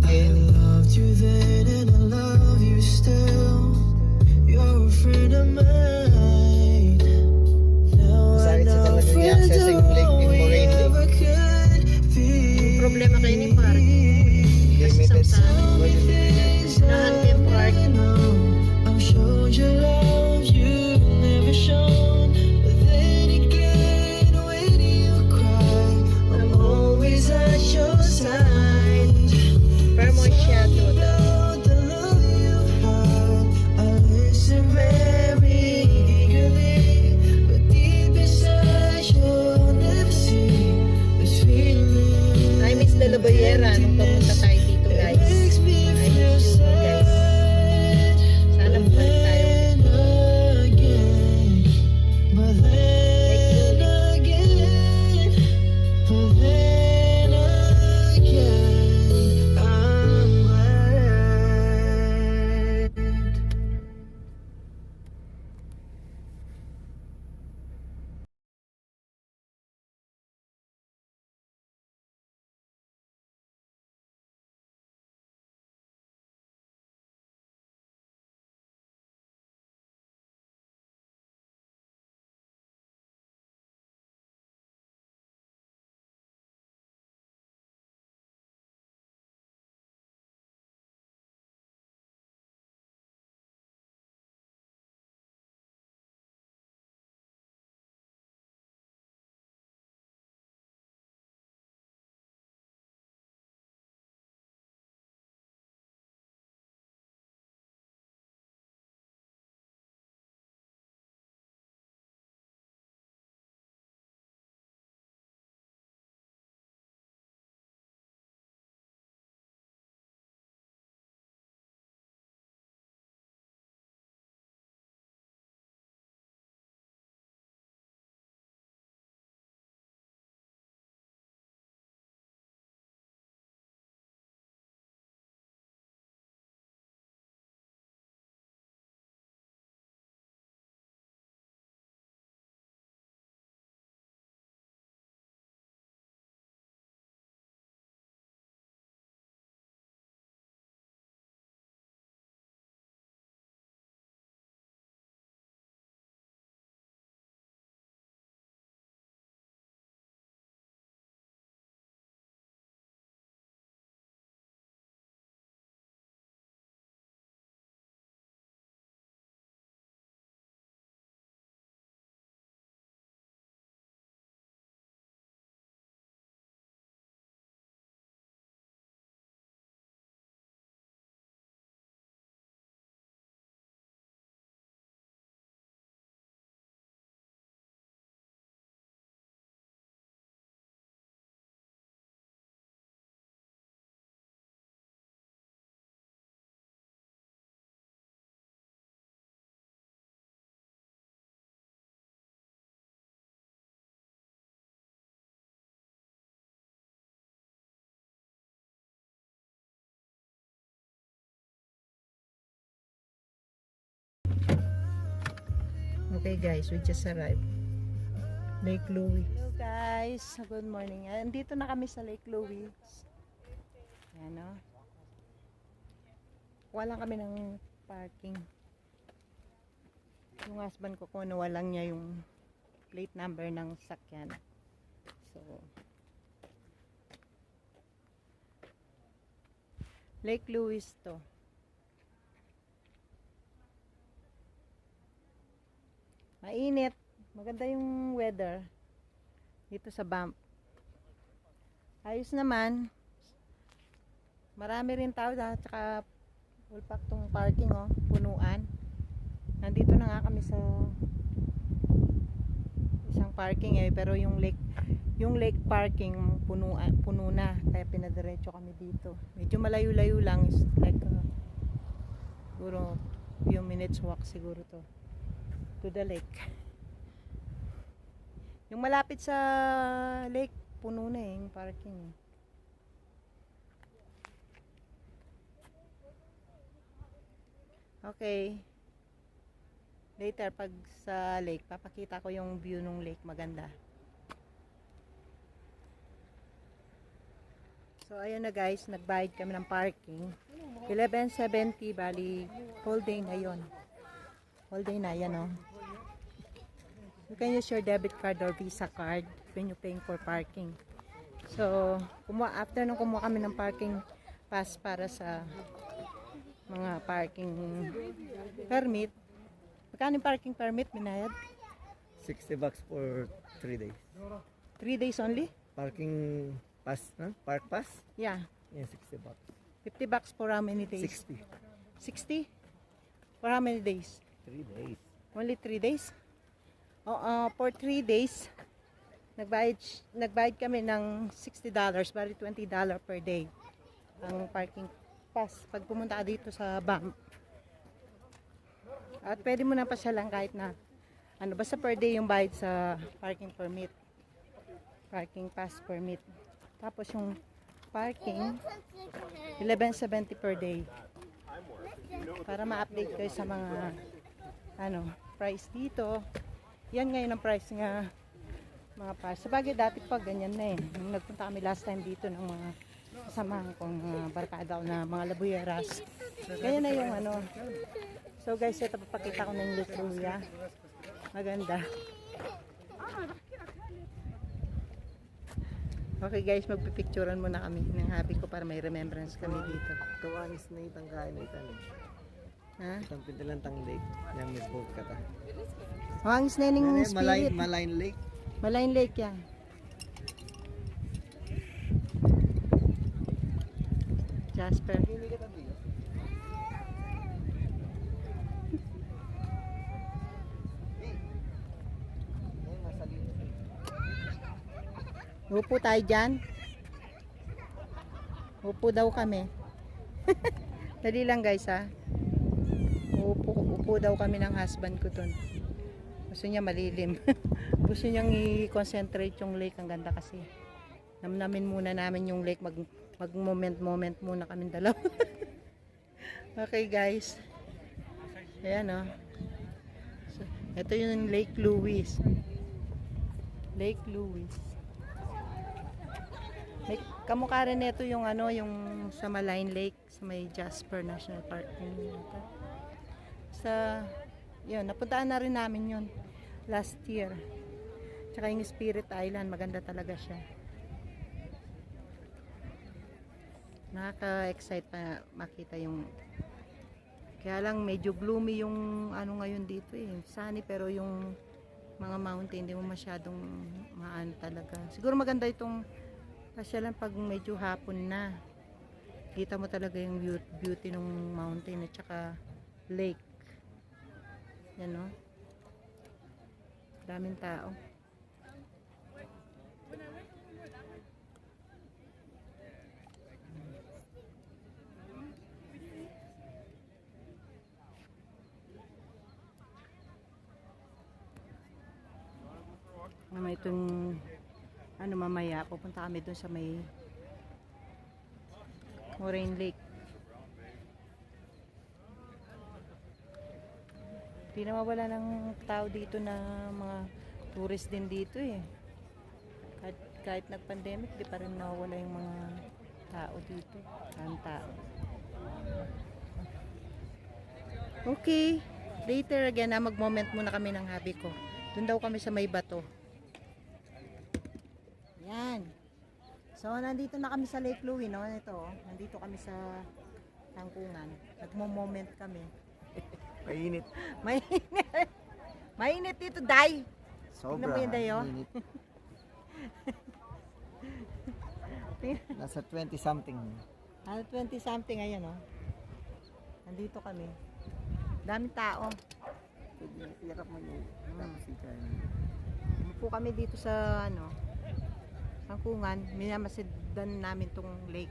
I loved you then and I love you still. You're a friend of mine. Now I Masakit sa know talagang friends i-access yung are lake all in we Moraine Lake. ever could be. Problema kayo ni Park. Limited. Tell me things Unahan ko yung I Park. know. I'm sure you love you never shown. But then again, when you cry, I'm always at your side. Pero more shadow daw. The love you had, I listen very eagerly, but deep inside you'll never see this feeling. I miss De La Boyera nung pumunta tayo dito, It guys. makes me I feel miss you, guys. sad. Sana bumalik tayo. Again, but then again, but then again, I'm glad. Okay guys, we just arrived. Lake Louie. Hello guys, good morning. Andito na kami sa Lake Louie. Ayan o. Kuha lang kami ng parking. Yung husband ko kuha lang niya yung plate number ng sakyan. So, Lake Louie to. Mainit. Maganda yung weather dito sa Banff. Ayos naman. Marami rin tao dahil tsaka full pack tong parking oh, punuan. Nandito na nga kami sa isang parking pero yung lake parking puno na kaya pinadiretso kami dito. Medyo malayo-layo lang, is like siguro few minutes walk siguro to the lake. Yung malapit sa lake, puno na yung parking. Okay. Later, pag sa lake, papakita ko yung view ng lake. Maganda. So ayan na guys, nagbayad kami ng parking. 11.70, bali whole day na yon. Whole day na yan, oh. You can use your debit card or Visa card when you're paying for parking. So, after nung kumuha kami ng parking pass para sa mga parking permit. Magkano yung parking permit, Minayad? $60 for 3 days. 3 days only? Parking pass, no? Park pass? Yeah. Yeah, $60. $50 for how many days? 60. 60? For how many days? 3 days. Only 3 days? For 3 days, nagbayad kami ng $60, bali $20 per day ang parking pass pag pumunta ka dito sa BAM. At pwede mo na pasyalan kahit na basta per day yung bayad sa parking permit, parking pass permit. Tapos yung parking, 11.70 per day para ma-update kayo sa mga price dito. Yan ngayon ang price nga mga pass. Sabagay dati pa ganyan na eh. Nung nagpunta kami last time dito ng mga kasamahan kong barkada na mga labuyeras. Ganyan na yung So guys, ito papakita ko ng Lake Luya. Maganda. Okay guys, magpipicturean muna kami ng habi ko para may remembrance kami dito. Kawanis na itang kain na itan. Ha? Itang pintalan tang lake. Yang may boat ka ta. Hangis na yung spirit. Malain lake. Malain Lake yan. Jasper. Upo tayo dyan. Upo daw kami. Dali lang guys ha. Upo daw kami ng husband ko dun. Gusto niya malilim. Gusto niyang i-concentrate yung lake. Ang ganda kasi. Namnamin muna namin yung lake. Mag-moment muna kami dalawa. Okay guys. Ayan o. So, ito yung Lake Louise. Lake Louise. May kamukha rin ito yung yung sa Malain Lake. Sa may Jasper National Park. Yun, napuntaan na rin namin yun last year. Tsaka yung Spirit Island, maganda talaga siya. Nakaka-excite pa makita yung kaya lang medyo gloomy yung ngayon dito eh. Sunny pero yung mga mountain hindi mo masyadong talaga. Siguro maganda itong pasyalan pag medyo hapon na. Kita mo talaga yung beauty ng mountain at saka lake. Yan o. Daming tao. May itong mamaya pupunta kami doon sa may Moraine Lake. Hindi na mawala ng tao dito na mga tourist din dito eh. Kahit nag-pandemic, di pa rin nawawala yung mga tao dito. Ang tao. Okay. Later again, mag-moment muna kami ng habi ko. Doon daw kami sa may bato. Yan. So, nandito na kami sa Lake Louie, no? Ito, nandito kami sa Tangkungan. Nagmo-moment kami. Mainit. Mainit. Mainit dito, Day. Sobra. Tingnan mo yun, Day, oh. Mainit. Nasa 20 something. 20 something, ayan, oh. Nandito kami. Daming tao. Yakap mo yung tapos Upo kami dito sa, Tangkungan. Minamasidan namin tong lake.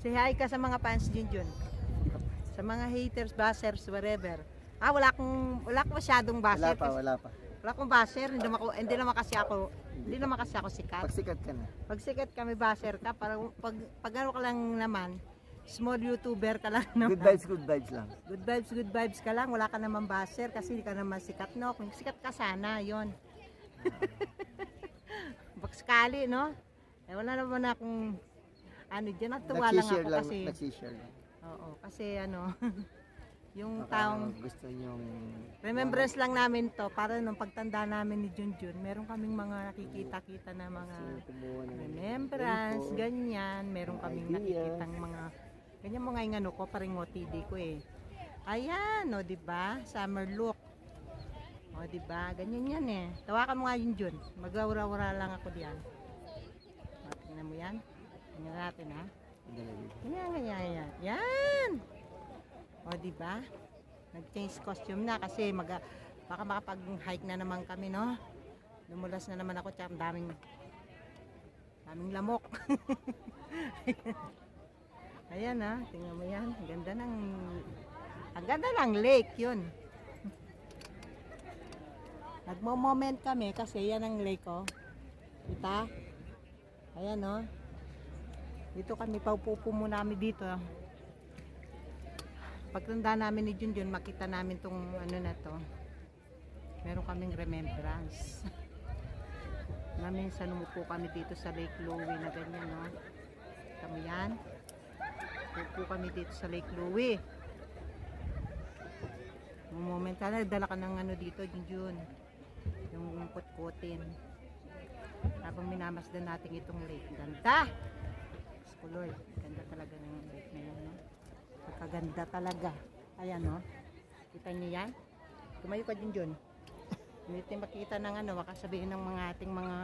Say hi ka sa mga fans Junjun. Sa mga haters, bashers, whatever. Wala akong masyadong basher. Wala pa. Wala akong basher, hindi naman kasi ako sikat. Pag sikat ka na. Pag sikat kami basher ka, para pag ano ka lang naman, small YouTuber ka lang naman. Good vibes lang. Good vibes ka lang, wala ka naman basher kasi hindi ka naman sikat, no? Kung sikat ka sana, yon. Bakskali, no? Eh, wala naman akong ano dyan, natuwa lang Nagsishare ako lang, kasi, nagsishare lang. oo, kasi ano, yung Baka taong, gusto niyong remembrance lang namin to, para nung pagtanda namin ni Junjun, meron kaming mga nakikita-kita na mga kumuha ng remembrance, info. ganyan, meron kaming Idea. nakikitang mga, ganyan mga ingano ko, paring OTD ko eh. Ayan, o, diba? Summer look. O, diba? Ganyan yan eh. Tawakan mo nga yun, Jun. Mag-aura-ura lang ako diyan. O, tingnan mo yan. Tingnan natin, ha? Ganyan, ganyan, ganyan. Yan! O, diba? Nag-change costume na kasi baka makapag-hike na naman kami, no? Lumulas na naman ako, tsaka daming lamok. Ayan, ha? Tingnan mo yan. Ang ganda ng lake, yun. Nagmo-moment kami kasi yan ang lake, oh. Kita? Ayan, oh. Dito kami, paupupo muna kami dito. Pagtanda namin ni Junjun, makita namin tong ano na to. Meron kaming remembrance. Minsan umupo kami dito sa Lake Louie na ganyan, no. Tama yan. Umupo kami dito sa Lake Louie. Moment ka na, dala ka ng ano dito, Junjun. Yung kutkutin. Habang minamasdan natin itong lake. Ganda! Lord, ganda talaga ng lake na yun, no? Pagkaganda talaga. Ayan, no? Kita niyo yan? Tumayo ka, Junjun. Hindi tayo makita ng ano, baka sabihin ng mga ating mga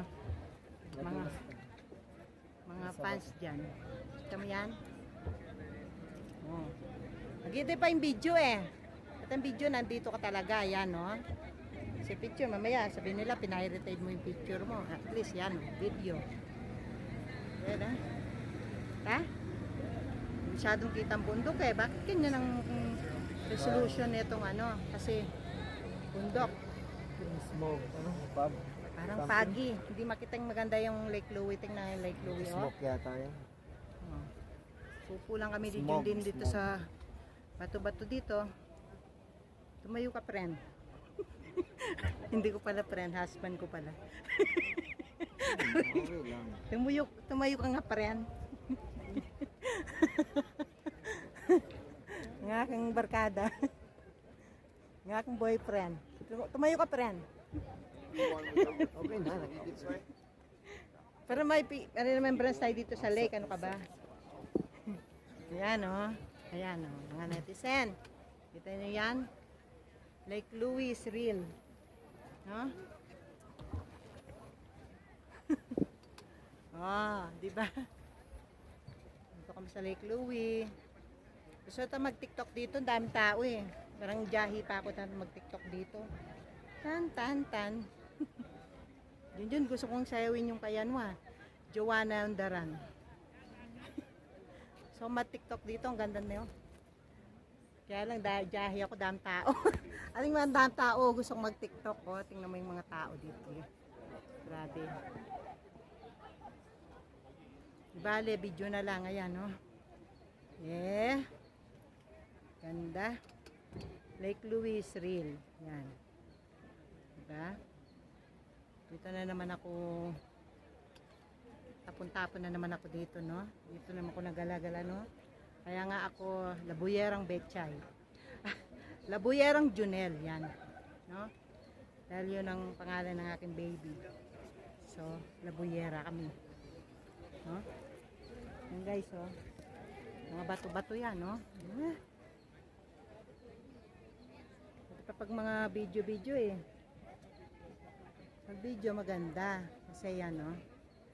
fans dyan. Kita mo yan? Oh. Nag-edit pa yung video eh. At ang video, nandito ka talaga. Ayan, no? Kasi picture, mamaya, sabihin nila, pinahiritate mo yung picture mo. At least, yan, video. Ayan, ha? Ha? Masyadong kitang bundok eh. Bakit ganyan ang resolution nitong ano? Kasi, bundok. Smoke, ano? Pub. Parang foggy. Hindi makitang maganda yung Lake Louie. Tingnan yung Lake Louie, oh. Smoke yata yan. Oh. Pupo lang kami Smog, din dito smog. sa bato-bato dito. Tumayo ka, friend. Hindi ko pala friend, husband ko pala. Okay lang. Tumayo ka nga, friend. Ng aking barkada. Ng aking boyfriend. Tumayo ka, friend. Okay na, nakikita. Pero may remembrance tayo dito sa lake. Ano ka ba? Ayan, oh. Ayan, oh. Mga netizen. Kita nyo yan? Lake Louie is real. No? Oh, di ba? Dito kami sa Lake Louie. Gusto ito mag-TikTok dito, dami tao eh. Parang jahi pa ako na mag-TikTok dito. Tan. Yun, gusto kong sayawin yung kayanwa. Joanna Undaran. So, mag-TikTok dito, ang ganda na yun. Kaya lang, dahil jahi ako, dami tao. Aling mga dami tao, gusto kong mag-TikTok. Oh. Tingnan mo yung mga tao dito. Grabe. Bale, video na lang. Ayan, no? Yeah. Ganda. Lake Louie is real. Yan. Diba? Dito na naman ako. Tapon-tapon na naman ako dito, no? Dito naman ako nagala-gala, no? Kaya nga ako, Labuyerang Betchay. Labuyerang Junel, yan. No? Dahil yun ang pangalan ng aking baby. So, Labuyera kami. No? Yan guys, oh. Mga bato-bato yan, no? Kapag mga video eh. Pag video maganda. Kasi yan, no?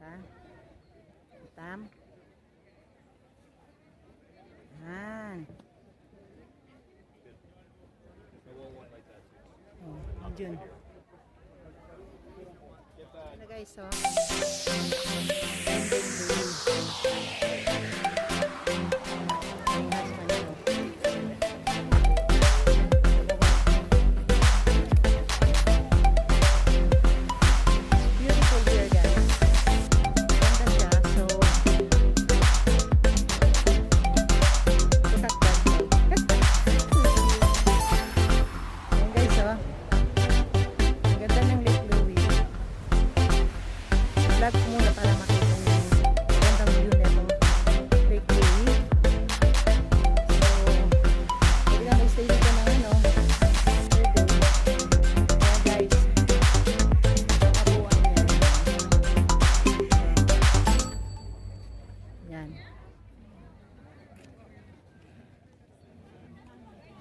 Ha? Itam. Yan. Oh, dyan. Ano guys, oh. Vlog Ayan.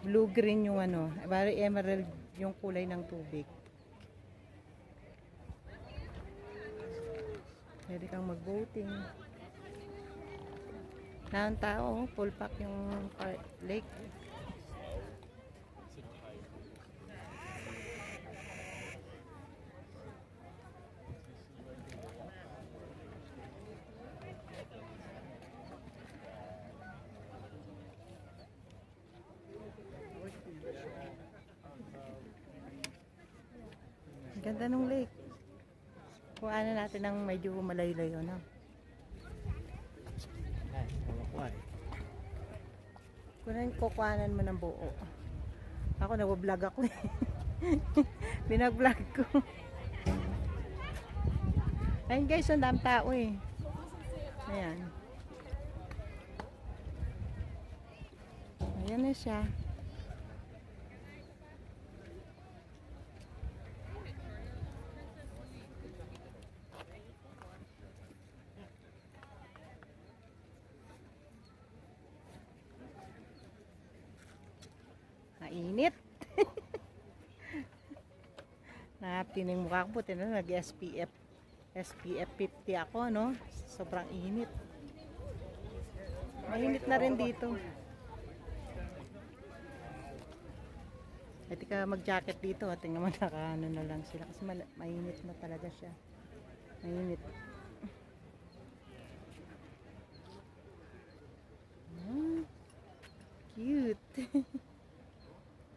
Blue-green yung ano. Bari emerald yung kulay ng tubig. Pwede kang mag-boating. Naang tao, full pack yung lake. Ganda ng lake. Kuhanan natin ng medyo malayo-layo na. Kukuhanan mo ng buo. Ako nag-vlog ako. Binag-vlog ko. Ayun guys, ang dami tao eh. Ayan. Ayan na siya. Mainit. Napitin yung mukha ko. Buti na nag-SPF 50 ako, no? Sobrang init. Mainit na rin dito. Pwede ka mag-jacket dito. Tingnan mo, naka-ano na lang sila. Kasi mainit na talaga siya. Mainit. Cute.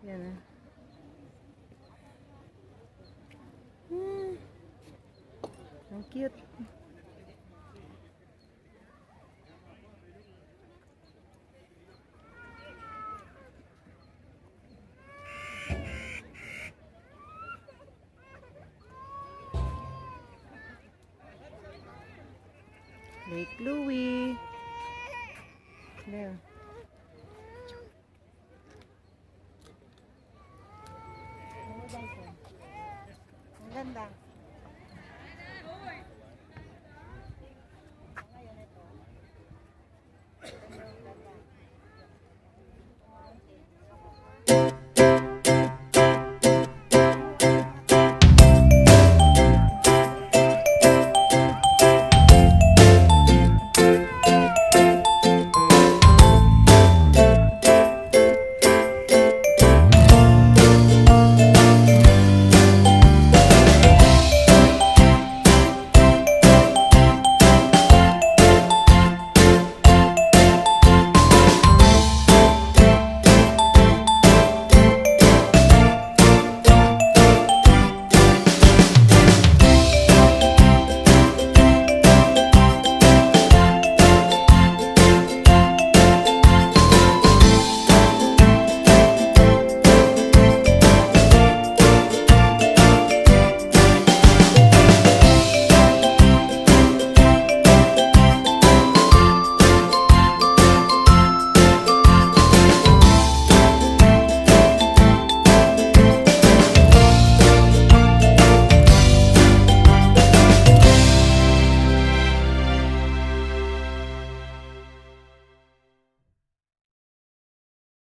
Yan ah. Ang cute. Lake Louie. There. Ang ganda.